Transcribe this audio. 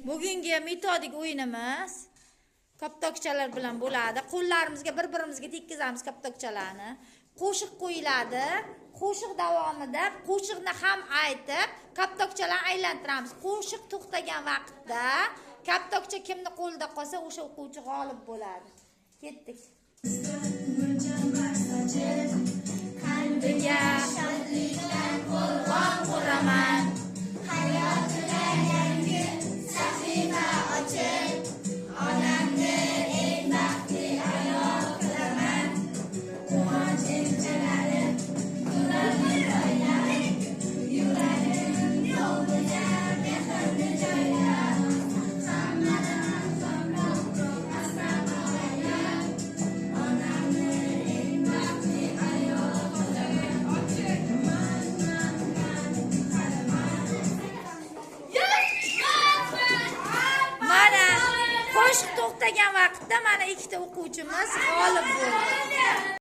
Bugungi metodik o'yinimiz koptokchalar bilan bo'ladi. Qo'llarimizga bir-birimizga tekkizamiz koptokchalarni. Qo'shiq qo'yiladi. Qo'shiq davomida qo'shiqni ham aytib, koptokchalarni aylantiramiz. Qo'shiq to'xtagan vaqtda koptokcha kimni qo'lida qolsa, o'sha o'quvchi g'olib bo'ladi. Ketdik. Qalbiga shodlikdan qo'rg'on quraman. Hayotida yangi sahifa ochib, onamni eng baxtli ayol qilaman. Quvonch elchalari nurli joylar, yuragim yo'lida mehrli joylar. Hammadan so'ngroq asab olaylar. Onamni eng baxtli ayol qilaman. Mana qo'shiq to'xtagan vaqtda mana ikkita o'quvchimiz g'olib bo'ldi.